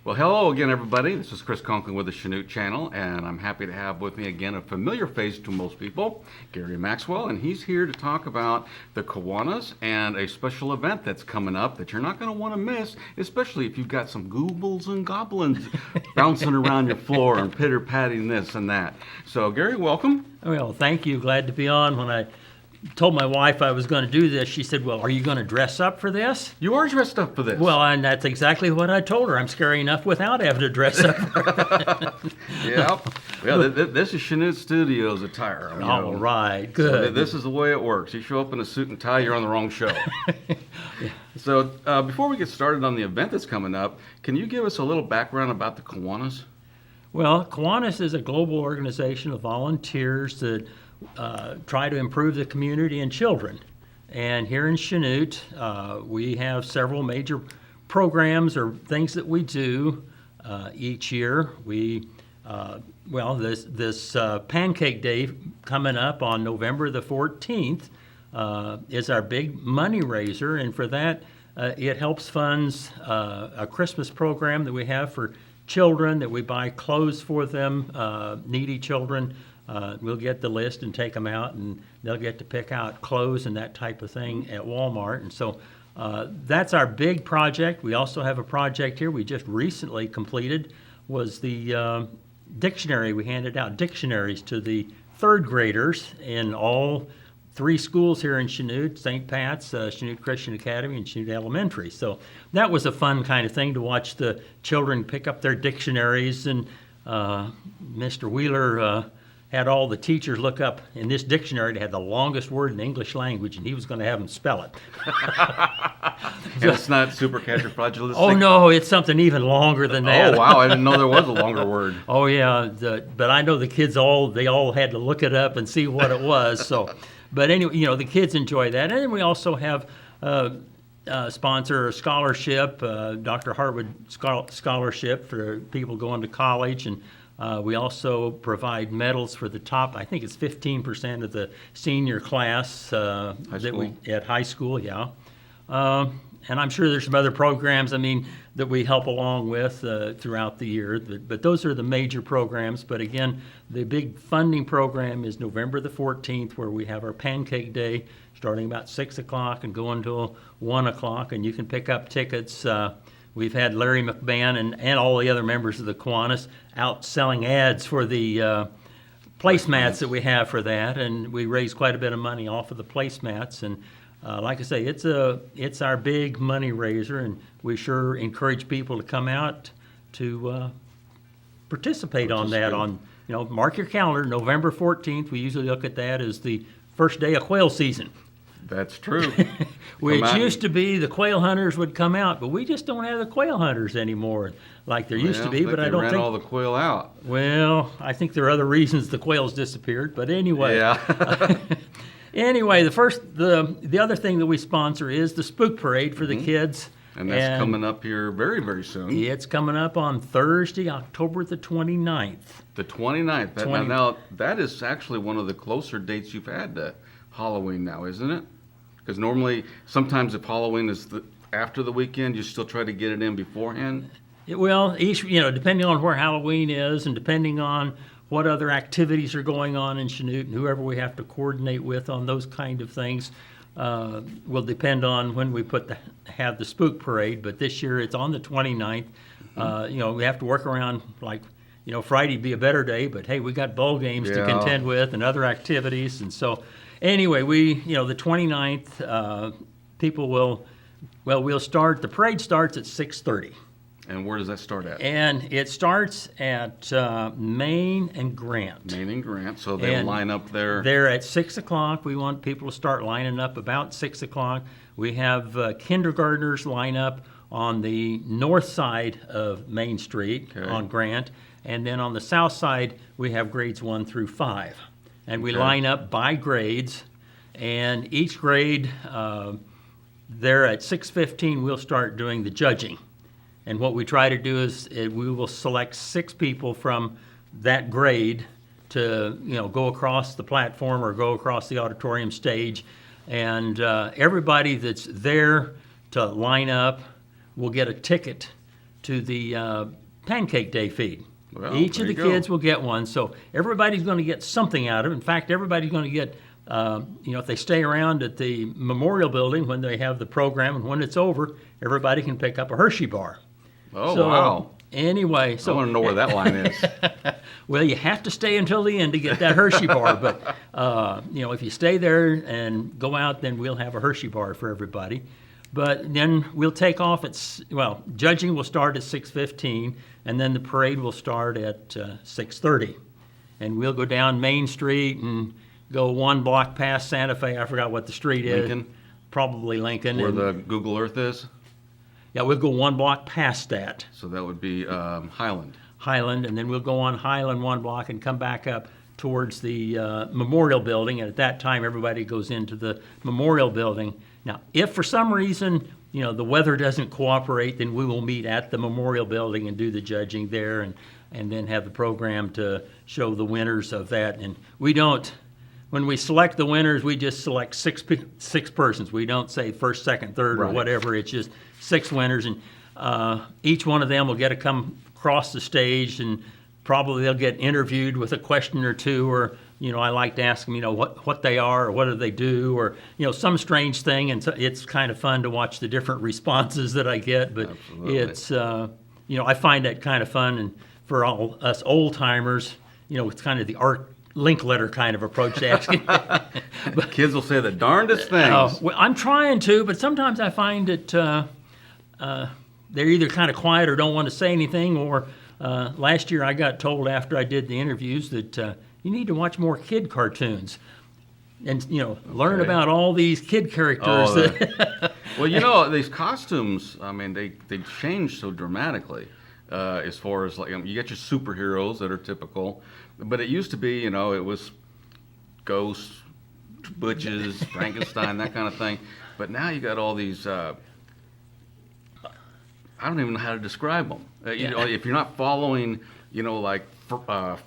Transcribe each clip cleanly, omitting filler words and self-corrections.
Well, hello again, everybody. This is Chris Conklin with the Chanute channel, and I'm happy to have with me again a familiar face to most people, Gary Maxwell, and he's here to talk about the Kiwanis and a special event that's coming up that you're not going to want to miss, especially if you've got some goobles and goblins bouncing around your floor and pitter-patting this and that. So, Gary, welcome. Well, thank you. Glad to be on. When I told my wife I was going to do this, she said, well, are you going to dress up for this? You are dressed up for this. Well, and that's exactly what I told her. I'm scary enough without having to dress up. Yep. Well, this is Chanute Studios attire. All right, good. So this is the way it works. You show up in a suit and tie, you're on the wrong show. Yeah. So before we get started on the event that's coming up, can you give us a little background about the Kiwanis? Well, Kiwanis is a global organization of volunteers that try to improve the community and children. And here in Chanute, we have several major programs or things that we do each year. We, this Pancake Day coming up on November the 14th is our big money raiser, and for that, it helps funds a Christmas program that we have for children, that we buy clothes for them, needy children. We'll get the list and take them out, and they'll get to pick out clothes and that type of thing at Walmart. And so that's our big project. We also have a project here we just recently completed, was the dictionary. We handed out dictionaries to the third graders in all three schools here in Chanute: St. Pat's, Chanute Christian Academy, and Chanute Elementary. So that was a fun kind of thing to watch the children pick up their dictionaries, and Mr. Wheeler had all the teachers look up in this dictionary that had the longest word in the English language, and he was going to have them spell it. And it's not supercalifragilistic? Oh, no, it's something even longer than that. Oh, wow, I didn't know there was a longer word. Oh, yeah, but I know the kids they all had to look it up and see what it was. So, but anyway, the kids enjoy that. And then we also have sponsor a scholarship, Dr. Harwood Scholarship for people going to college, and we also provide medals for the top, I think it's 15% of the senior class at high school, yeah. And I'm sure there's some other programs, that we help along with throughout the year. But those are the major programs. But again, the big funding program is November the 14th, where we have our Pancake Day starting about 6 o'clock and going until 1 o'clock. And you can pick up tickets. We've had Larry McMahon and all the other members of the Kiwanis out selling ads for the placemats that we have for that, and we raise quite a bit of money off of the placemats. And like I say, it's our big money raiser, and we sure encourage people to come out to participate on that. Mark your calendar, November 14th. We usually look at that as the first day of quail season. That's true. Which used to be the quail hunters would come out, but we just don't have the quail hunters anymore like there used to be. But I don't think they ran all the quail out. Well, I think there are other reasons the quails disappeared. But anyway, yeah. Anyway, the other thing that we sponsor is the Spook Parade for the kids. And that's coming up here very, very soon. It's coming up on Thursday, October the 29th. The 29th. Now, that is actually one of the closer dates you've had to Halloween now, isn't it? Because normally, sometimes if Halloween is after the weekend, you still try to get it in beforehand? Depending on where Halloween is and depending on what other activities are going on in Chanute and whoever we have to coordinate with on those kind of things will depend on when we have the Spook Parade. But this year it's on the 29th. We have to work around Friday would be a better day, but hey, we got bowl games to contend with and other activities. And so anyway, the 29th, we'll start, the parade starts at 6:30. And where does that start at? And it starts at Main and Grant. Main and Grant, so they'll line up there. They're at 6 o'clock. We want people to start lining up about 6 o'clock. We have kindergartners line up on the north side of Main Street on Grant. And then on the south side, we have grades 1 through 5. And we line up by grades. And each grade, there at 6:15, we'll start doing the judging. And what we try to do is we will select 6 people from that grade to go across the platform or go across the auditorium stage. And everybody that's there to line up will get a ticket to the Pancake Day feed. Well, Each of there the you go. kids will get one, so everybody's going to get something out of it. In fact, everybody's going to get, if they stay around at the Memorial Building when they have the program, and when it's over, everybody can pick up a Hershey bar. Oh, So, wow. Anyway, I want to know where that line is. well, you have to stay until the end to get that Hershey bar, but if you stay there and go out, then we'll have a Hershey bar for everybody. But then we'll take off judging will start at 6:15, and then the parade will start at 6:30. And we'll go down Main Street and go one block past Santa Fe. I forgot what the street is. Lincoln? Probably Lincoln. Where and, the Google Earth is. Yeah, we'll go one block past that. So that would be Highland. Highland, and then we'll go on Highland one block and come back up towards the Memorial Building. And at that time, everybody goes into the Memorial Building. Now, if for some reason, the weather doesn't cooperate, then we will meet at the Memorial Building and do the judging there and then have the program to show the winners of that. And we don't, when we select the winners, we just select six persons. We don't say first, second, third, or Right. whatever. It's just 6 winners, and each one of them will get to come across the stage, and probably they'll get interviewed with a question or two, or I like to ask them, what they are, or what do they do, or some strange thing, and so it's kind of fun to watch the different responses that I get. But Absolutely. it's I find that kind of fun, and for all us old timers, it's kind of the Art Linkletter kind of approach to asking. Kids will say the darndest things. Well, I'm trying to, but sometimes I find that they're either kind of quiet or don't want to say anything. Or last year I got told after I did the interviews that you need to watch more kid cartoons and learn Okay. about all these kid characters. Oh, well, these costumes, I mean, they've changed so dramatically. As far as you get your superheroes that are typical, but it used to be, it was ghosts, witches, Frankenstein, that kind of thing. But now you got all these. I don't even know how to describe them. If you're not following,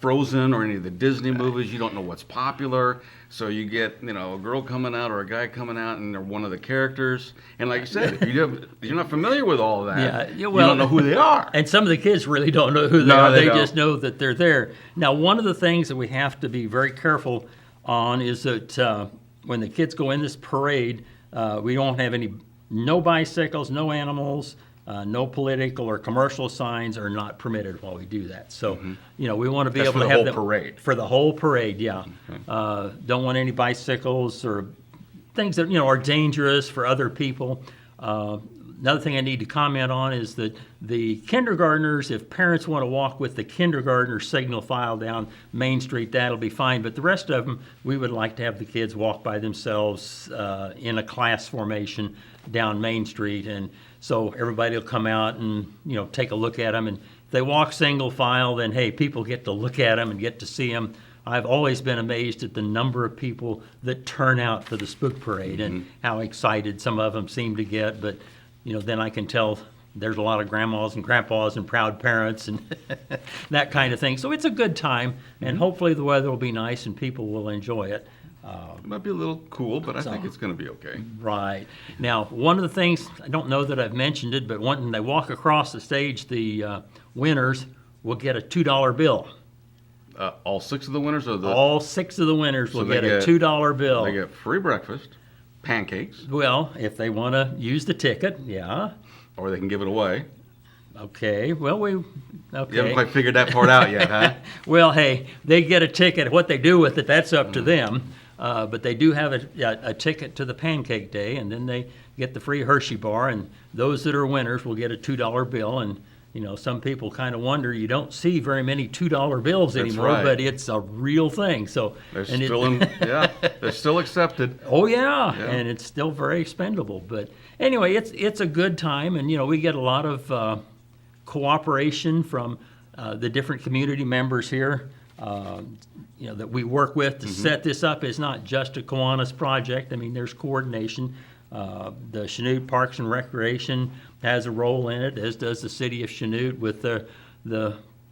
Frozen or any of the Disney movies, you don't know what's popular. So you get, a girl coming out or a guy coming out, and they're one of the characters. And like you said, if you're not familiar with all of that, you don't know who they are. And some of the kids really don't know who they are. They They don't. just know that they're there. Now, one of the things that we have to be very careful on is that when the kids go in this parade, we don't have no bicycles, no animals, no political or commercial signs are not permitted while we do that. So, we want to be That's able for to the have whole them parade. for the whole parade. Yeah, don't want any bicycles or things that are dangerous for other people. Another thing I need to comment on is that the kindergartners, if parents want to walk with the kindergartner signal file down Main Street, that'll be fine. But the rest of them, we would like to have the kids walk by themselves in a class formation down Main Street. And so everybody will come out and, take a look at them. And if they walk single file, then, hey, people get to look at them and get to see them. I've always been amazed at the number of people that turn out for the Spook Parade and how excited some of them seem to get. But then I can tell there's a lot of grandmas and grandpas and proud parents and that kind of thing. So it's a good time, and hopefully the weather will be nice and people will enjoy it. It might be a little cool, but I think it's going to be okay. Right. Now, one of the things, I don't know that I've mentioned it, but when they walk across the stage, the winners will get a $2 bill. All 6 of the winners, or All 6 of the winners will they get a get- $2 bill. they get free breakfast, pancakes, Well, if they want to use the ticket, yeah. or they can give it away. Okay. Well, You haven't quite figured that part out yet, huh? Well, hey, they get a ticket. What they do with it, that's up to them. But they do have a ticket to the Pancake Day, and then they get the free Hershey bar. And those that are winners will get a $2 bill. And some people kind of wonder, you don't see very many $2 bills That's anymore, right. but it's a real thing. So They're and still they're still accepted. Oh yeah, Yeah. and it's still very expendable. But anyway, it's a good time, and we get a lot of cooperation from the different community members here. That we work with to set this up. Is not just a Kiwanis project. I mean, there's coordination. The Chanute Parks and Recreation has a role in it, as does the city of Chanute with the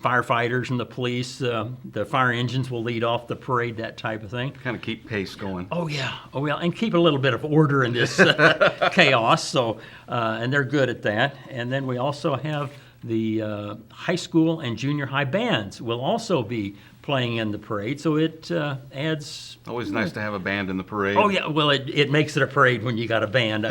firefighters and the police. The fire engines will lead off the parade, that type of thing. Kind of keep pace going. Oh yeah, and keep a little bit of order in this chaos. So, and they're good at that. And then we also have the high school and junior high bands will also be playing in the parade, so it adds. Always nice to have a band in the parade. Oh yeah, well it makes it a parade when you got a band.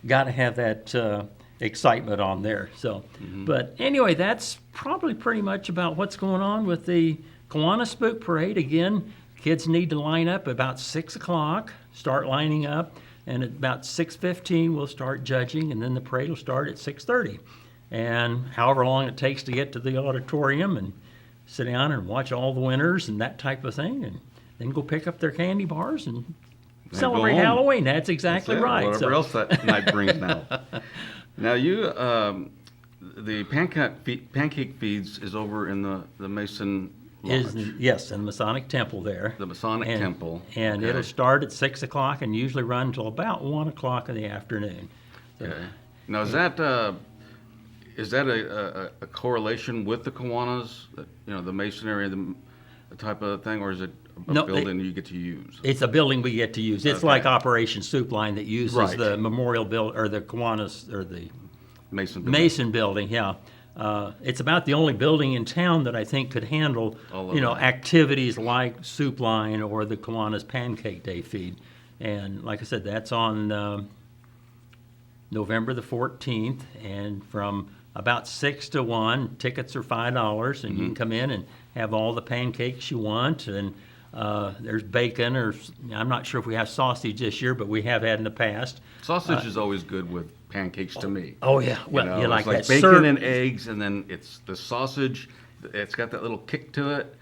Got to have that excitement on there. So, but anyway, that's probably pretty much about what's going on with the Kiwanis Spook Parade. Again, kids need to line up about 6 o'clock. Start lining up, and at about 6:15 we'll start judging, and then the parade will start at 6:30. And however long it takes to get to the auditorium and sit down and watch all the winners and that type of thing, and then go pick up their candy bars and celebrate Halloween. That's exactly right. Whatever else that night brings now. Now you, the pancake feeds is over in the Mason Lodge. Yes, in the Masonic Temple there. The Masonic Temple. And it'll start at 6 o'clock and usually run until about 1 o'clock in the afternoon. So, okay. Now is that a correlation with the Kiwanis, the masonry, the type of thing, or is it a building you get to use? It's a building we get to use. It's like Operation Soup Line that uses the memorial build or the Kiwanis or the Mason building. Yeah, it's about the only building in town that I think could handle activities like Soup Line or the Kiwanis Pancake Day feed. And like I said, that's on November the 14th, and from about 6 to 1, tickets are $5, and you can come in and have all the pancakes you want. And there's bacon, or I'm not sure if we have sausage this year, but we have had in the past. Sausage is always good with pancakes to me. Oh yeah, well, you like that bacon and eggs, and then it's the sausage. It's got that little kick to it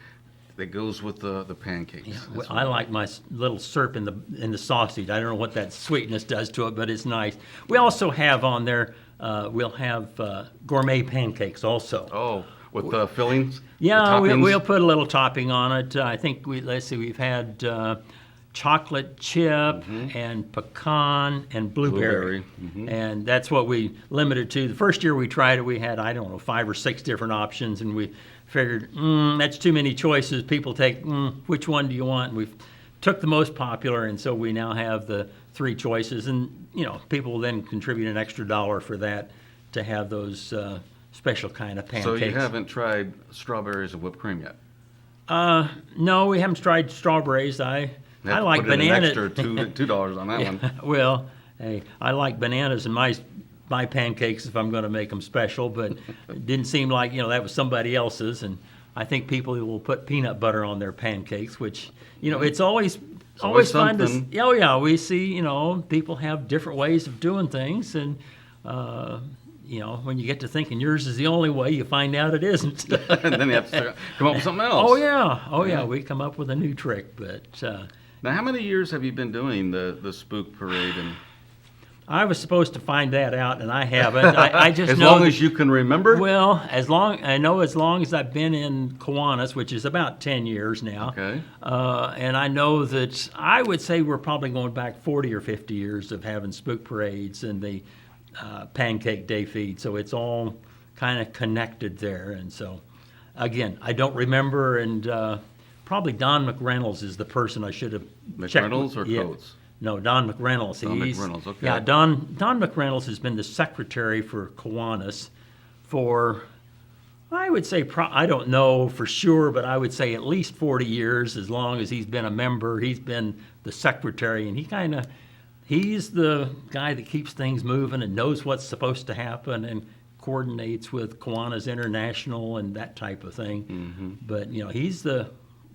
that goes with the pancakes. Yeah, well, I like my little syrup in the sausage. I don't know what that sweetness does to it, but it's nice. We also have on there. We'll have gourmet pancakes also. Oh, with the fillings? Yeah, we'll put a little topping on it. I think we've had chocolate chip and pecan and blueberry. And that's what we limited to. The first year we tried it, we had, 5 or 6 different options, and we figured, that's too many choices. People take, which one do you want? And we took the most popular, and so we now have the 3 choices, and people will then contribute an extra $1 for that to have those special kind of pancakes. So you haven't tried strawberries and whipped cream yet? No, we haven't tried strawberries. I like bananas. An extra $2 on that one. Well, hey, I like bananas in my pancakes if I'm going to make them special, but it didn't seem like that was somebody else's, and I think people will put peanut butter on their pancakes, which it's always fun to see. Oh yeah, we see people have different ways of doing things, and when you get to thinking yours is the only way, you find out it isn't. And then you have to come up with something else. Oh yeah, we come up with a new trick. But now, how many years have you been doing the Spook Parade? And I was supposed to find that out, and I haven't. I just as know long as you can remember. Well, as long as I've been in Kiwanis, which is about 10 years now. Okay. And I know that I would say we're probably going back 40 or 50 years of having spook parades and the Pancake Day feed. So it's all kind of connected there. And so, again, I don't remember, and probably Don McReynolds is the person I should have checked. McReynolds or Coates? No, Don McReynolds. Don McReynolds, okay. Yeah, Don McReynolds has been the secretary for Kiwanis for, I would say, I don't know for sure, but I would say at least 40 years. As long as he's been a member, he's been the secretary, and he's the guy that keeps things moving and knows what's supposed to happen and coordinates with Kiwanis International and that type of thing. But he's the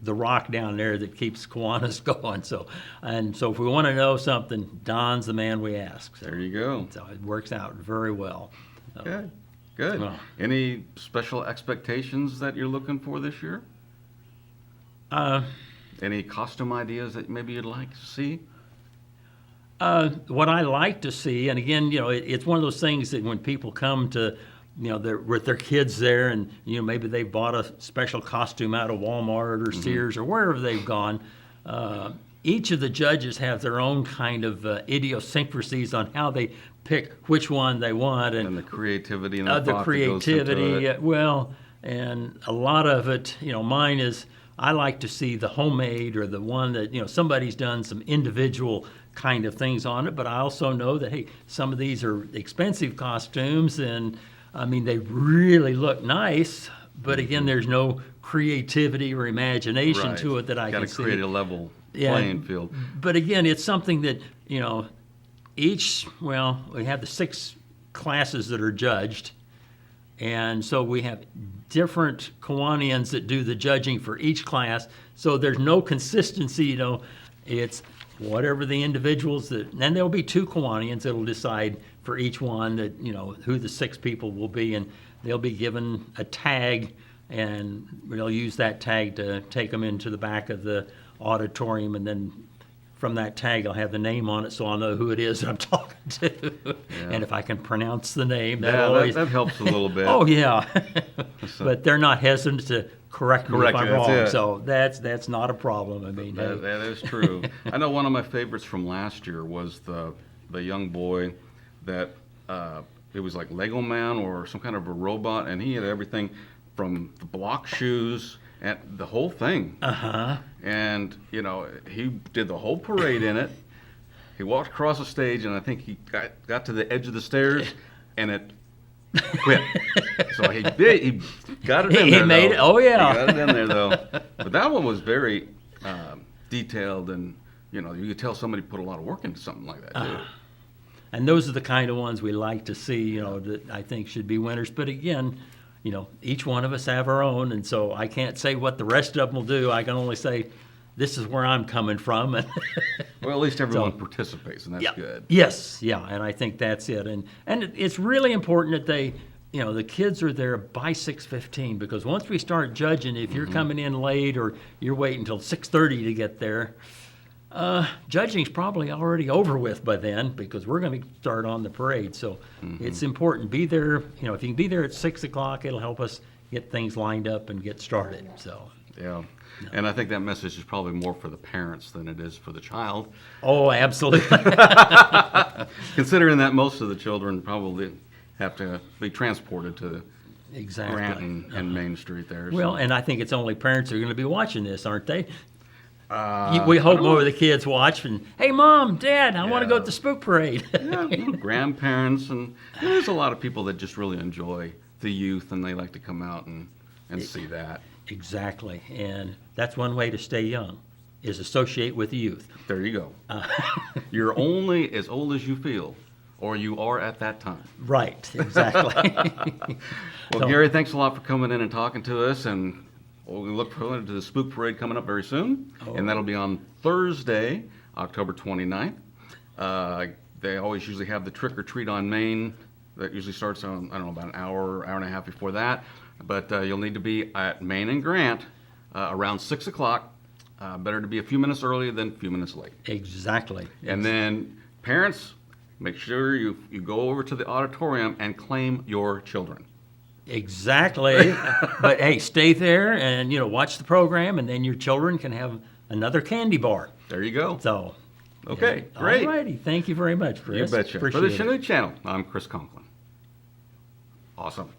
rock down there that keeps Kiwanis going. So if we want to know something, Don's the man we ask. So, there you go. So it works out very well. Good. Well, any special expectations that you're looking for this year? Any costume ideas that maybe you'd like to see? What I like to see, and again, it's one of those things that when people come to they're with their kids there, and maybe they bought a special costume out of Walmart or Sears or wherever they've gone. Each of the judges have their own kind of idiosyncrasies on how they pick which one they want, and the creativity and the thought creativity. That goes into it. Well, and a lot of it, mine is I like to see the homemade or the one that somebody's done some individual kind of things on it. But I also know that some of these are expensive costumes and I mean, they really look nice, but again, there's no creativity or imagination Right. to it that I Got can to see. create a level Yeah. playing field. But again, it's something that, we have the 6 classes that are judged. And so we have different Kiwanians that do the judging for each class. So there's no consistency, it's whatever the individuals and there'll be 2 Kiwanians that'll decide for each one that, who the 6 people will be. And they'll be given a tag, and they'll use that tag to take them into the back of the auditorium, and then from that tag I'll have the name on it, so I'll know who it is that I'm talking to. And if I can pronounce the name, That helps a little bit. Oh yeah, but they're not hesitant to correct me if Correct I'm you, that's wrong, it. so that's not a problem. I mean, That is true. I know one of my favorites from last year was the young boy that it was like Lego Man or some kind of a robot, and he had everything from the block shoes and the whole thing. And he did the whole parade in it. He walked across the stage, and I think he got to the edge of the stairs, and it quit. So he got it in there. He made it. Oh yeah, he got it in there though. But that one was very detailed, and you could tell somebody put a lot of work into something like that too. And those are the kind of ones we like to see, that I think should be winners. But again, each one of us have our own, and so I can't say what the rest of them will do. I can only say, this is where I'm coming from. Well, at least everyone participates, and that's good. Yes, yeah, and I think that's it. And it's really important that they, the kids are there by 6:15, because once we start judging, if you're coming in late or you're waiting until 6:30 to get there, judging's probably already over with by then, because we're going to start on the parade. So it's important. Be there, if you can be there at 6 o'clock, it'll help us get things lined up and get started. So. Yeah. And I think that message is probably more for the parents than it is for the child. Oh, absolutely. Considering that most of the children probably have to be transported to Exactly. Grant and Main Street there. Well, and I think it's only parents who are going to be watching this, aren't they? We I hope don't more know. of the kids watch, and hey, Mom, Dad, I want to go Yeah. to the Spook Parade. Yeah, grandparents, and there's a lot of people that just really enjoy the youth, and they like to come out and see that. Exactly, and that's one way to stay young, is associate with the youth. There you go. You're only as old as you feel, or you are at that time. Right, exactly. Well, So- Gary, thanks a lot for coming in and talking to us, and we look forward to the Spook Parade coming up very soon, and that'll be on Thursday, October 29th. They always usually have the Trick or Treat on Main. That usually starts on, I don't know, about an hour and a half before that. But you'll need to be at Main and Grant around 6 o'clock. Better to be a few minutes early than a few minutes late. Exactly. And then parents, make sure you go over to the auditorium and claim your children. Exactly. But hey, stay there and watch the program, and then your children can have another candy bar. There you go. So. Okay, great. All righty. Thank you very much, Chris. You betcha. For Appreciate the it. Chanute channel, I'm Chris Conklin. Awesome.